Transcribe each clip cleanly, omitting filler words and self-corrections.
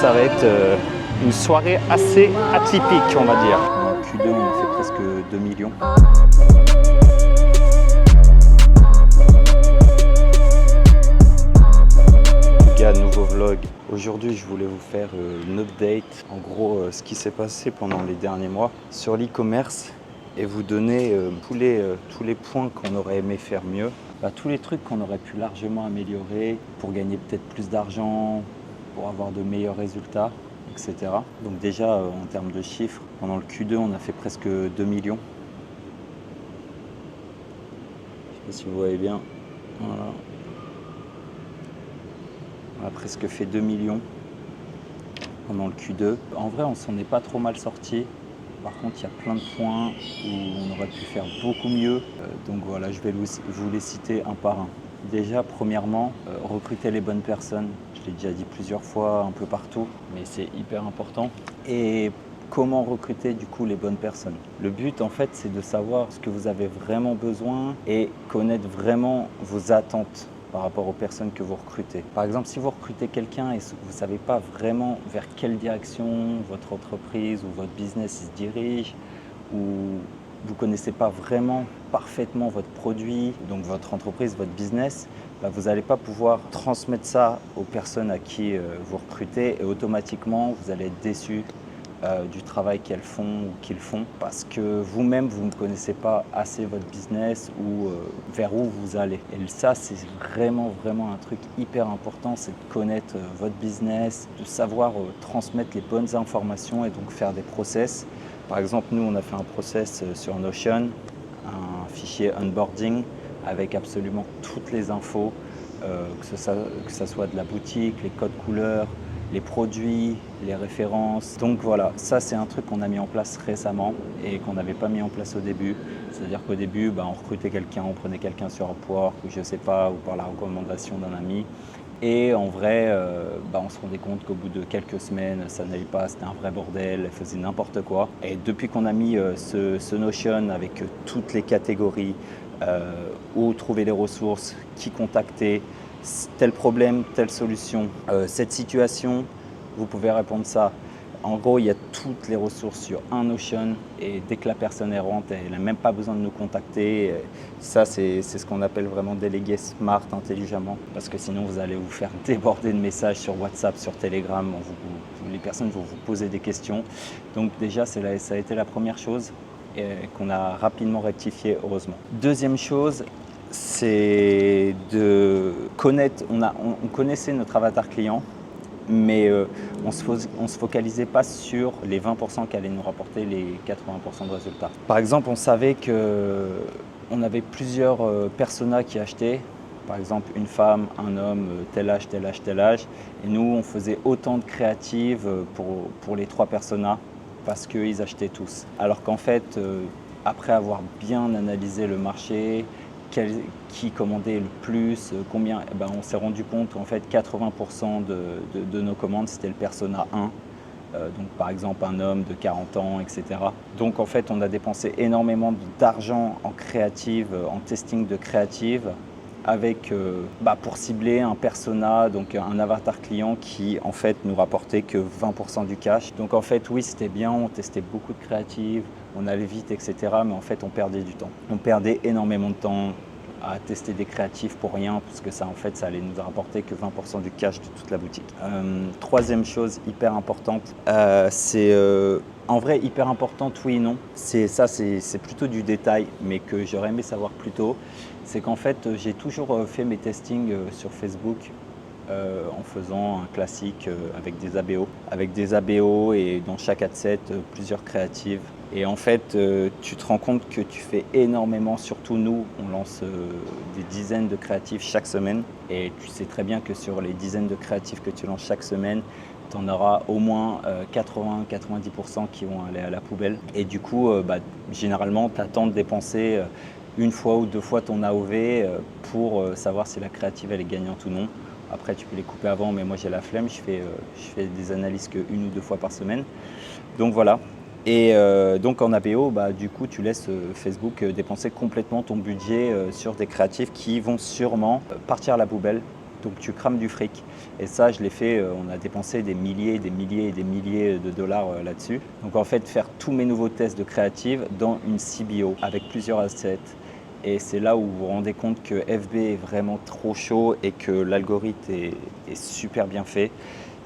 ça va être une soirée assez atypique, on va dire. En Q2, on a fait presque 2 millions. Les gars, nouveau vlog. Aujourd'hui, je voulais vous faire une update. En gros, ce qui s'est passé pendant les derniers mois sur l'e-commerce et vous donner tous les points qu'on aurait aimé faire mieux. Tous les trucs qu'on aurait pu largement améliorer pour gagner peut-être plus d'argent, pour avoir de meilleurs résultats, etc. Donc déjà, en termes de chiffres, pendant le Q2, on a fait presque 2 millions. Je ne sais pas si vous voyez bien. Voilà. On a presque fait 2 millions pendant le Q2. En vrai, on s'en est pas trop mal sorti. Par contre, il y a plein de points où on aurait pu faire beaucoup mieux. Donc voilà, je vais vous les citer un par un. Déjà, premièrement, recruter les bonnes personnes. Je l'ai déjà dit plusieurs fois, un peu partout, mais c'est hyper important. Et comment recruter du coup les bonnes personnes? Le but, en fait, c'est de savoir ce que vous avez vraiment besoin et connaître vraiment vos attentes par rapport aux personnes que vous recrutez. Par exemple, si vous recrutez quelqu'un et vous ne savez pas vraiment vers quelle direction votre entreprise ou votre business se dirige, ou vous ne connaissez pas vraiment parfaitement votre produit, donc votre entreprise, votre business, vous n'allez pas pouvoir transmettre ça aux personnes à qui vous recrutez et automatiquement, vous allez être déçu du travail qu'elles font ou qu'ils font parce que vous-même, vous ne connaissez pas assez votre business ou vers où vous allez. Et ça, c'est vraiment un truc hyper important, c'est de connaître votre business, de savoir transmettre les bonnes informations et donc faire des process. Par exemple, nous, on a fait un process sur Notion, un fichier onboarding avec absolument toutes les infos, que ça soit de la boutique, les codes couleurs, les produits, les références. Donc voilà, ça c'est un truc qu'on a mis en place récemment et qu'on n'avait pas mis en place au début. C'est-à-dire qu'au début, on recrutait quelqu'un, on prenait quelqu'un sur Upwork ou je sais pas, ou par la recommandation d'un ami. Et en vrai, on se rendait compte qu'au bout de quelques semaines, ça n'allait pas, c'était un vrai bordel, elle faisait n'importe quoi. Et depuis qu'on a mis ce Notion avec toutes les catégories, où trouver les ressources, qui contacter, tel problème, telle solution, cette situation, vous pouvez répondre ça. En gros, il y a toutes les ressources sur un Notion et dès que la personne est rentre, elle n'a même pas besoin de nous contacter. Ça, c'est ce qu'on appelle vraiment déléguer smart, intelligemment, parce que sinon, vous allez vous faire déborder de messages sur WhatsApp, sur Telegram. Les personnes vont vous poser des questions. Donc déjà, ça a été la première chose qu'on a rapidement rectifié, heureusement. Deuxième chose, c'est de connaître, on connaissait notre avatar client, mais on ne se focalisait pas sur les 20% qui allaient nous rapporter les 80% de résultats. Par exemple, on savait qu'on avait plusieurs personas qui achetaient, par exemple une femme, un homme, tel âge, tel âge, tel âge, et nous on faisait autant de créatives pour les 3 personas parce qu'ils achetaient tous. Alors qu'en fait, après avoir bien analysé le marché, qui commandait le plus, combien, on s'est rendu compte qu'en fait 80% de nos commandes c'était le persona 1, donc par exemple un homme de 40 ans, etc. Donc en fait on a dépensé énormément d'argent en créative, en testing de créative, avec pour cibler un persona, donc un avatar client qui en fait nous rapportait que 20% du cash. Donc en fait oui, c'était bien, on testait beaucoup de créatives, on allait vite, etc. Mais en fait on perdait du temps. On perdait énormément de temps à tester des créatifs pour rien, parce que ça en fait ça allait nous rapporter que 20% du cash de toute la boutique. Troisième chose hyper importante, c'est en vrai hyper importante, oui et non. C'est plutôt du détail, mais que j'aurais aimé savoir plus tôt. C'est qu'en fait j'ai toujours fait mes testings sur Facebook en faisant un classique avec des ABO. Avec des ABO et dans chaque ad set, plusieurs créatives. Et en fait, tu te rends compte que tu fais énormément, surtout nous, on lance des dizaines de créatifs chaque semaine. Et tu sais très bien que sur les dizaines de créatifs que tu lances chaque semaine, tu en auras au moins 80-90% qui vont aller à la poubelle. Et du coup, généralement, tu attends de dépenser une fois ou 2 fois ton AOV pour savoir si la créative elle est gagnante ou non. Après, tu peux les couper avant, mais moi j'ai la flemme, je fais des analyses que 1 ou 2 fois par semaine. Donc voilà. Et donc en ABO, du coup, tu laisses Facebook dépenser complètement ton budget sur des créatifs qui vont sûrement partir à la poubelle. Donc tu crames du fric. Et ça, je l'ai fait, on a dépensé des milliers, des milliers et des milliers de dollars là-dessus. Donc en fait, faire tous mes nouveaux tests de créative dans une CBO avec plusieurs assets. Et c'est là où vous vous rendez compte que FB est vraiment trop chaud et que l'algorithme est super bien fait.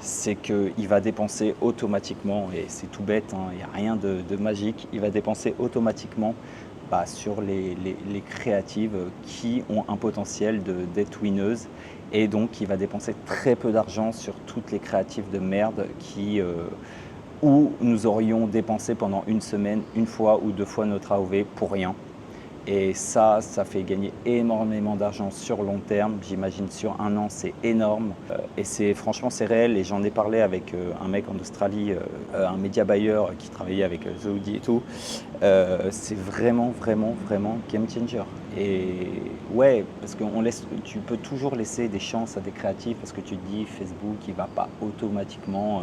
C'est qu'il va dépenser automatiquement, et c'est tout bête, hein, il n'y a rien de magique, il va dépenser automatiquement sur les créatives qui ont un potentiel d'être winneuses. Et donc, il va dépenser très peu d'argent sur toutes les créatives de merde où nous aurions dépensé pendant une semaine, une fois ou deux fois notre AOV pour rien. Et ça fait gagner énormément d'argent sur long terme. J'imagine sur un an, c'est énorme. Et franchement, c'est réel. Et j'en ai parlé avec un mec en Australie, un média buyer qui travaillait avec The Hoodie et tout. C'est vraiment, vraiment, vraiment game changer. Et ouais, parce que tu peux toujours laisser des chances à des créatifs parce que tu te dis Facebook, il ne va pas automatiquement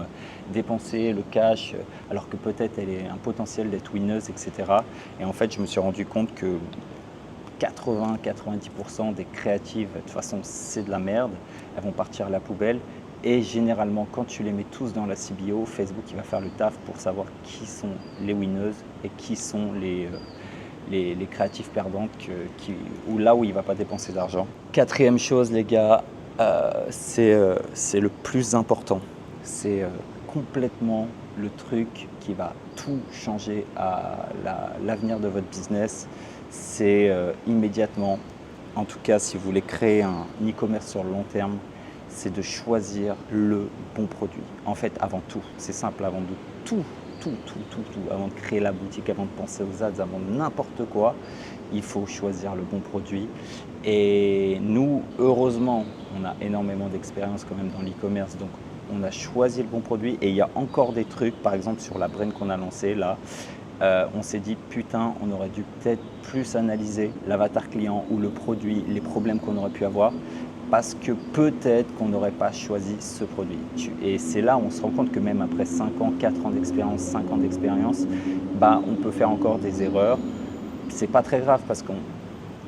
dépenser le cash alors que peut-être elle a un potentiel d'être winneuse, etc. Et en fait, je me suis rendu compte que 80-90% des créatives, de toute façon, c'est de la merde. Elles vont partir à la poubelle. Et généralement, quand tu les mets tous dans la CBO, Facebook il va faire le taf pour savoir qui sont les winneuses et qui sont les créatifs perdantes ou là où il ne va pas dépenser d'argent. Quatrième chose, les gars, c'est le plus important. C'est complètement le truc qui va tout changer à l'avenir de votre business. C'est immédiatement, en tout cas si vous voulez créer un e-commerce sur le long terme, c'est de choisir le bon produit. En fait, avant tout, c'est simple, avant de tout, avant de créer la boutique, avant de penser aux ads, avant de n'importe quoi, il faut choisir le bon produit. Et nous, heureusement, on a énormément d'expérience quand même dans l'e-commerce, donc on a choisi le bon produit. Et il y a encore des trucs, par exemple sur la brand qu'on a lancée là, on s'est dit putain, on aurait dû peut-être plus analyser l'avatar client ou le produit, les problèmes qu'on aurait pu avoir, parce que peut-être qu'on n'aurait pas choisi ce produit. Et c'est là où on se rend compte que même après 5 ans, 4 ans d'expérience, 5 ans d'expérience, on peut faire encore des erreurs. C'est pas très grave parce que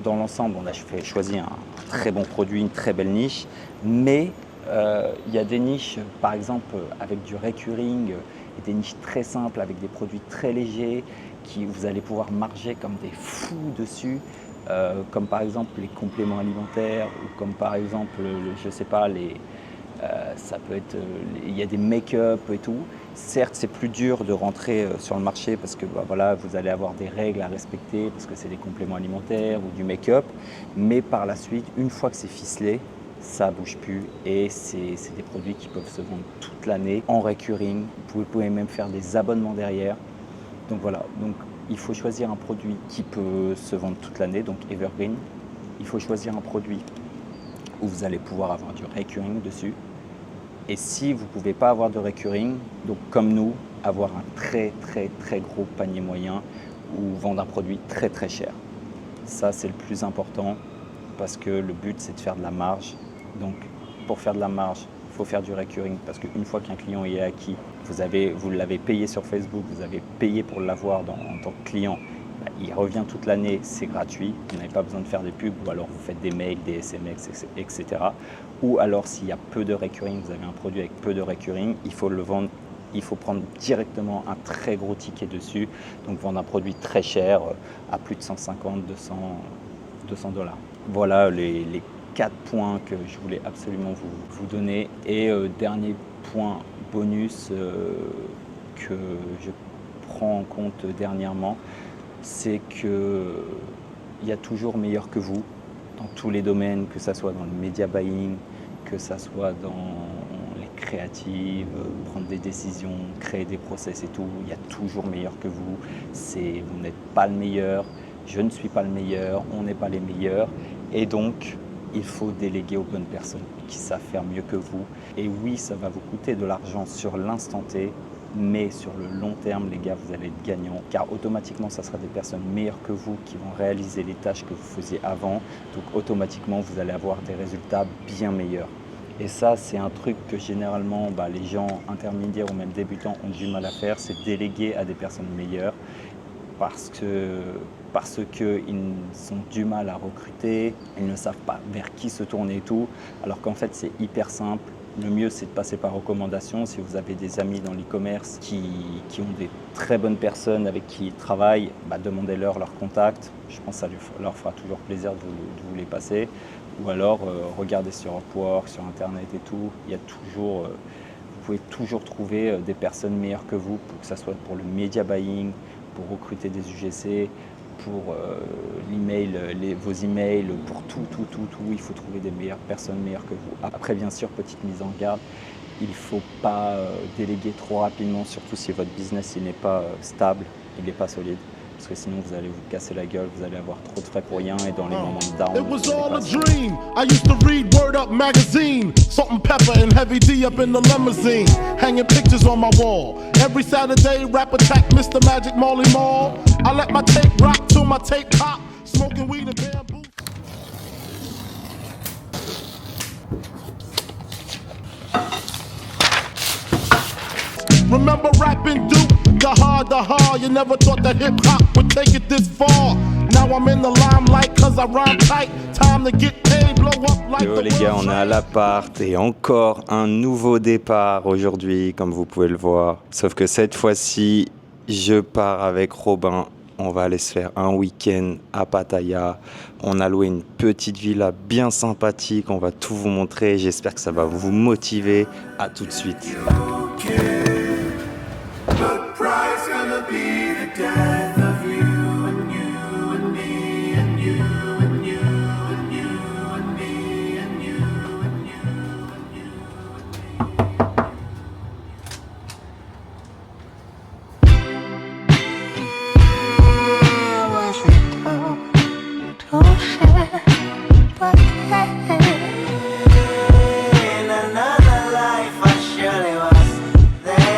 dans l'ensemble, on a choisi un très bon produit, une très belle niche, mais il y a des niches, par exemple avec du recurring, et des niches très simples avec des produits très légers qui vous allez pouvoir marger comme des fous dessus. Comme par exemple les compléments alimentaires ou comme par exemple, je sais pas, ça peut être, il y a des make-up et tout. Certes, c'est plus dur de rentrer sur le marché parce que voilà, vous allez avoir des règles à respecter parce que c'est des compléments alimentaires ou du make-up. Mais par la suite, une fois que c'est ficelé, ça ne bouge plus et c'est des produits qui peuvent se vendre toute l'année en recurring. Vous pouvez même faire des abonnements derrière. Donc voilà, donc il faut choisir un produit qui peut se vendre toute l'année, donc evergreen. Il faut choisir un produit où vous allez pouvoir avoir du recurring dessus. Et si vous ne pouvez pas avoir de recurring, donc comme nous, avoir un très très très gros panier moyen ou vendre un produit très très cher. Ça c'est le plus important parce que le but c'est de faire de la marge. Donc pour faire de la marge, il faut faire du recurring parce qu'une fois qu'un client est acquis, vous l'avez payé sur Facebook, vous avez payé pour l'avoir en tant que client, il revient toute l'année, c'est gratuit, vous n'avez pas besoin de faire des pubs ou alors vous faites des mails, des SMS, etc. Ou alors s'il y a peu de recurring, vous avez un produit avec peu de recurring, il faut le vendre, il faut prendre directement un très gros ticket dessus, donc vendre un produit très cher à plus de 150, 200 $. Voilà les 4 points que je voulais absolument vous donner. Et dernier point bonus que je prends en compte dernièrement, c'est qu'il y a toujours meilleur que vous dans tous les domaines, que ce soit dans le media buying, que ce soit dans les créatives, prendre des décisions, créer des process et tout. Il y a toujours meilleur que vous. Vous n'êtes pas le meilleur, je ne suis pas le meilleur, on n'est pas les meilleurs. Et donc, il faut déléguer aux bonnes personnes qui savent faire mieux que vous. Et oui, ça va vous coûter de l'argent sur l'instant T, mais sur le long terme, les gars, vous allez être gagnants, car automatiquement, ça sera des personnes meilleures que vous qui vont réaliser les tâches que vous faisiez avant. Donc automatiquement, vous allez avoir des résultats bien meilleurs. Et ça, c'est un truc que généralement, les gens intermédiaires ou même débutants ont du mal à faire, c'est déléguer à des personnes meilleures. parce qu'ils ont du mal à recruter, ils ne savent pas vers qui se tourner et tout, alors qu'en fait c'est hyper simple. Le mieux c'est de passer par recommandation. Si vous avez des amis dans l'e-commerce qui ont des très bonnes personnes avec qui ils travaillent, demandez-leur leur contact. Je pense que ça leur fera toujours plaisir de vous les passer. Ou alors regardez sur Upwork, sur internet et tout. Il y a toujours, vous pouvez toujours trouver des personnes meilleures que vous, que ce soit pour le media buying, pour recruter des UGC, pour l'email, vos emails, pour tout. Il faut trouver des personnes meilleures que vous. Après, bien sûr, petite mise en garde, il ne faut pas déléguer trop rapidement, surtout si votre business n'est pas stable, il n'est pas solide. Parce que sinon vous allez vous casser la gueule, vous allez avoir trop de frais pour rien et dans les moments de down, it was all a dream. I used to read Word Up magazine, Salt and Pepper and Heavy D up in the limousine, hanging pictures on my wall. Every Saturday, rap attack, Mr. Magic Molly Mall. I let my tape rock till my tape pop, smoking weed and bamboo. Remember rapping Duke, the hard, you never thought that hip-hop would take it this far. Now I'm in the limelight cause I rhyme tight, time to get paid, blow up like Yo les gars, on est à l'appart et encore un nouveau départ aujourd'hui, comme vous pouvez le voir. Sauf que cette fois-ci, je pars avec Robin. On va aller se faire un week-end à Pattaya. On a loué une petite villa bien sympathique, on va tout vous montrer. J'espère que ça va vous motiver. À tout de suite. The price gonna be the death of you and you and me and you and you and you and me and you and you and you in another life I surely was there.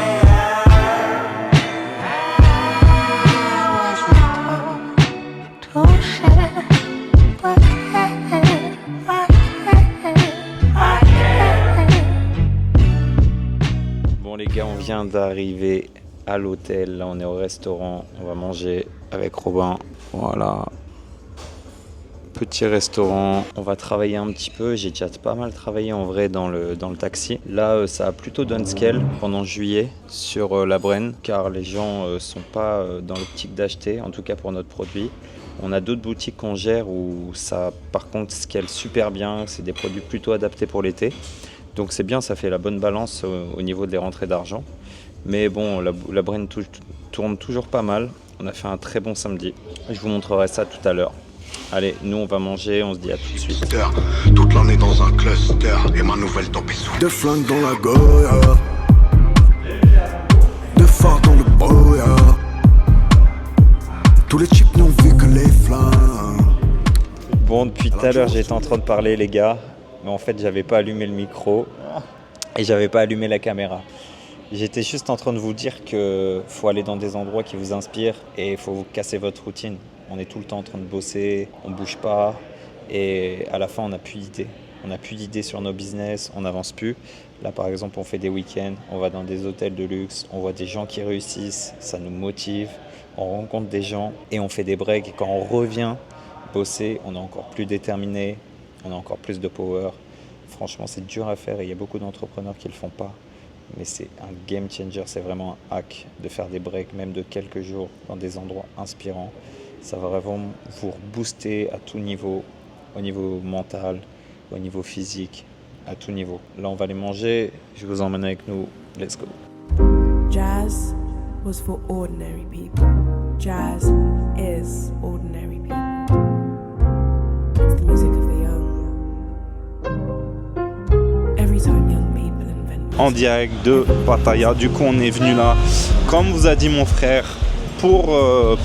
Bon les gars, on vient d'arriver à l'hôtel. Là on est au restaurant, on va manger avec Robin. Voilà. Petit restaurant, on va travailler un petit peu. J'ai déjà pas mal travaillé en vrai dans le taxi. Là, ça a plutôt downscale pendant juillet sur la Brenne, car les gens sont pas dans l'optique d'acheter, en tout cas pour notre produit. On a d'autres boutiques qu'on gère où ça, par contre, scale super bien. C'est des produits plutôt adaptés pour l'été. Donc c'est bien, ça fait la bonne balance au niveau des rentrées d'argent. Mais bon, la Brenne tourne toujours pas mal. On a fait un très bon samedi. Je vous montrerai ça tout à l'heure. Allez, nous on va manger, on se dit à tout de suite. Toute l'année dans un cluster et ma nouvelle tempête sous. De flingues dans la Goya, de phare dans le boya. Tous les chips n'ont vu que les flingues. Bon, depuis tout à l'heure j'étais en train de parler les gars, mais en fait j'avais pas allumé le micro et j'avais pas allumé la caméra. J'étais juste en train de vous dire qu'il faut aller dans des endroits qui vous inspirent et il faut vous casser votre routine. On est tout le temps en train de bosser, on bouge pas et à la fin on n'a plus d'idées. On n'a plus d'idées sur nos business, on n'avance plus. Là par exemple on fait des week-ends, on va dans des hôtels de luxe, on voit des gens qui réussissent, ça nous motive, on rencontre des gens et on fait des breaks. Et quand on revient bosser, on est encore plus déterminé, on a encore plus de power. Franchement c'est dur à faire et il y a beaucoup d'entrepreneurs qui ne le font pas. Mais c'est un game changer, c'est vraiment un hack de faire des breaks même de quelques jours dans des endroits inspirants. Ça va vraiment vous booster à tout niveau, au niveau mental, au niveau physique, à tout niveau. Là, on va aller manger, je vous emmène avec nous, let's go. Jazz was for ordinary people. Jazz is ordinary people. It's the music of the young. Every time young people invent. En direct de Pattaya, du coup on est venu là, comme vous a dit mon frère, pour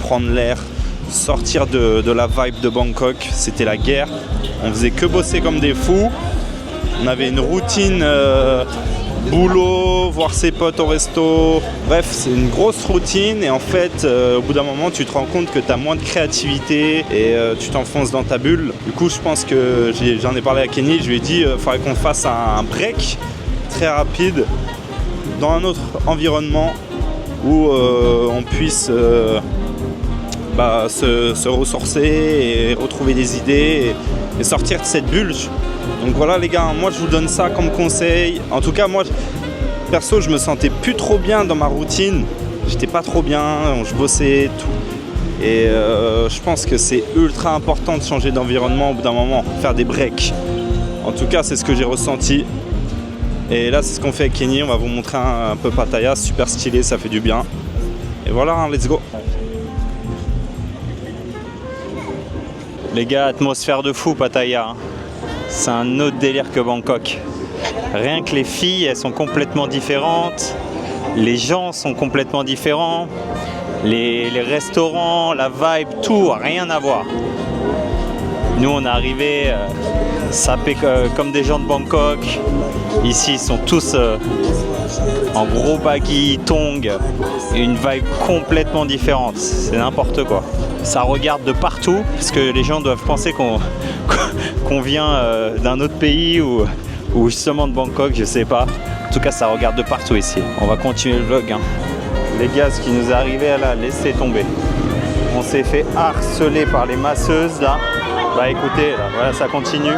prendre l'air, sortir de la vibe de Bangkok. C'était la guerre, on faisait que bosser comme des fous, on avait une routine boulot, voir ses potes au resto, bref c'est une grosse routine et en fait au bout d'un moment tu te rends compte que tu as moins de créativité et tu t'enfonces dans ta bulle. Du coup je pense que j'en ai parlé à Kenny, je lui ai dit il faudrait qu'on fasse un break très rapide dans un autre environnement où on puisse se ressourcer et retrouver des idées et sortir de cette bulle. Donc voilà les gars, moi je vous donne ça comme conseil. En tout cas moi, perso, je me sentais plus trop bien dans ma routine. J'étais pas trop bien, je bossais, tout. Et je pense que c'est ultra important de changer d'environnement au bout d'un moment, faire des breaks. En tout cas, c'est ce que j'ai ressenti. Et là, c'est ce qu'on fait avec Kenny. On va vous montrer un peu Pattaya, super stylé, ça fait du bien. Et voilà, hein, let's go. Les gars, atmosphère de fou Pattaya. C'est un autre délire que Bangkok. Rien que les filles, elles sont complètement différentes. Les gens sont complètement différents. Les restaurants, la vibe, tout, rien à voir. Nous, on est arrivés sapés comme des gens de Bangkok. Ici, ils sont tous en gros baggy, tongs. Une vibe complètement différente. C'est n'importe quoi. Ça regarde de partout, parce que les gens doivent penser qu'on vient d'un autre pays ou justement de Bangkok, je sais pas. En tout cas, ça regarde de partout ici. On va continuer le vlog. Hein. Les gars, ce qui nous est arrivé là, laissez tomber. On s'est fait harceler par les masseuses là. Bah écoutez, là, voilà, ça continue.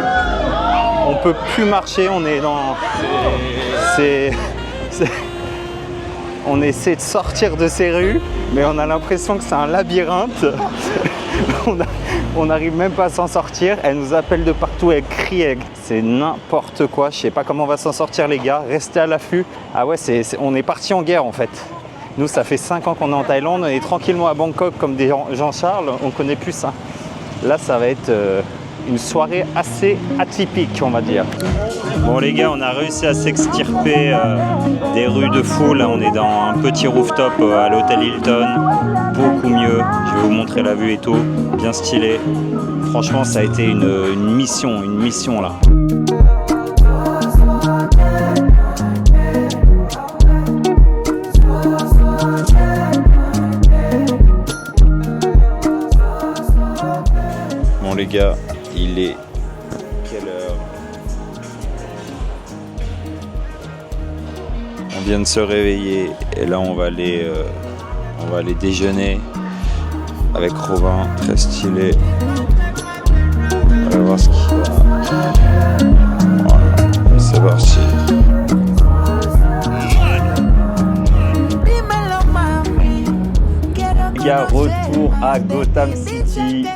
On peut plus marcher, on est dans... On essaie de sortir de ces rues, mais on a l'impression que c'est un labyrinthe. On n'arrive même pas à s'en sortir. Elle nous appelle de partout, elle crie. C'est n'importe quoi. Je sais pas comment on va s'en sortir les gars. Restez à l'affût. Ah ouais, on est parti en guerre en fait. Nous, ça fait 5 ans qu'on est en Thaïlande. On est tranquillement à Bangkok comme des Jean-Charles. On connaît plus ça. Là, ça va être une soirée assez atypique, on va dire. Bon les gars, on a réussi à s'extirper des rues de fou. Là, on est dans un petit rooftop à l'hôtel Hilton. Beaucoup mieux. Je vais vous montrer la vue et tout. Bien stylé. Franchement, ça a été une mission là. Bon les gars, il est quelle heure? On vient de se réveiller et là on va aller déjeuner avec Robin, très stylé. On va voir ce qu'il y a. Voilà, c'est parti. Les gars, retour à Gotham City.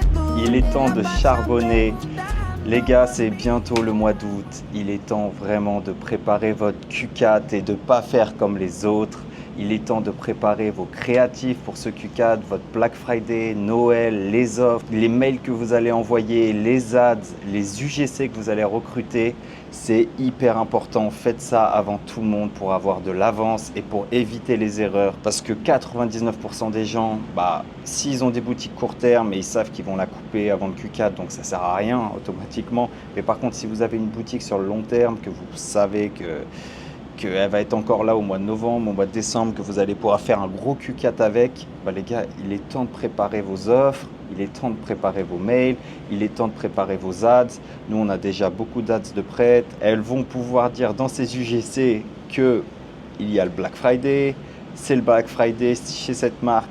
Il est temps de charbonner. Les gars, c'est bientôt le mois d'août. Il est temps vraiment de préparer votre Q4 et de ne pas faire comme les autres. Il est temps de préparer vos créatifs pour ce Q4, votre Black Friday, Noël, les offres, les mails que vous allez envoyer, les ads, les UGC que vous allez recruter. C'est hyper important. Faites ça avant tout le monde pour avoir de l'avance et pour éviter les erreurs. Parce que 99% des gens, s'ils ont des boutiques court terme et ils savent qu'ils vont la couper avant le Q4, donc ça ne sert à rien automatiquement. Mais par contre, si vous avez une boutique sur le long terme, que vous savez qu'elle va être encore là au mois de novembre, au mois de décembre, que vous allez pouvoir faire un gros Q4 avec, les gars, il est temps de préparer vos offres, il est temps de préparer vos mails, il est temps de préparer vos ads. Nous, on a déjà beaucoup d'ads de prêtes. Elles vont pouvoir dire dans ces UGC qu'il y a le Black Friday, c'est le Black Friday chez cette marque,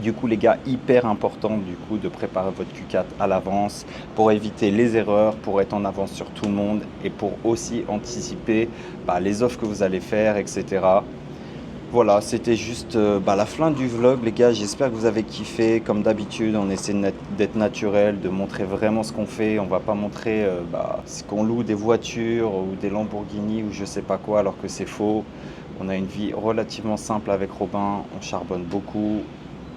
Du coup, les gars, hyper important du coup de préparer votre Q4 à l'avance pour éviter les erreurs, pour être en avance sur tout le monde et pour aussi anticiper les offres que vous allez faire, etc. Voilà, c'était juste la fin du vlog, les gars. J'espère que vous avez kiffé. Comme d'habitude, on essaie d'être naturel, de montrer vraiment ce qu'on fait. On va pas montrer qu'on loue des voitures ou des Lamborghini ou je sais pas quoi, alors que c'est faux. On a une vie relativement simple avec Robin, on charbonne beaucoup.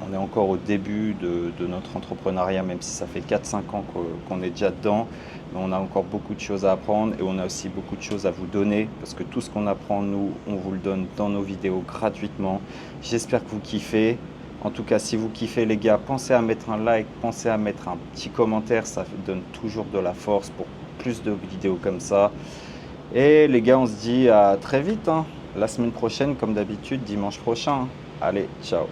On est encore au début de notre entrepreneuriat, même si ça fait 4-5 ans qu'on est déjà dedans. Mais on a encore beaucoup de choses à apprendre et on a aussi beaucoup de choses à vous donner parce que tout ce qu'on apprend, nous, on vous le donne dans nos vidéos gratuitement. J'espère que vous kiffez. En tout cas, si vous kiffez, les gars, pensez à mettre un like, pensez à mettre un petit commentaire. Ça donne toujours de la force pour plus de vidéos comme ça. Et les gars, on se dit à très vite. La semaine prochaine, comme d'habitude, dimanche prochain. Allez, ciao.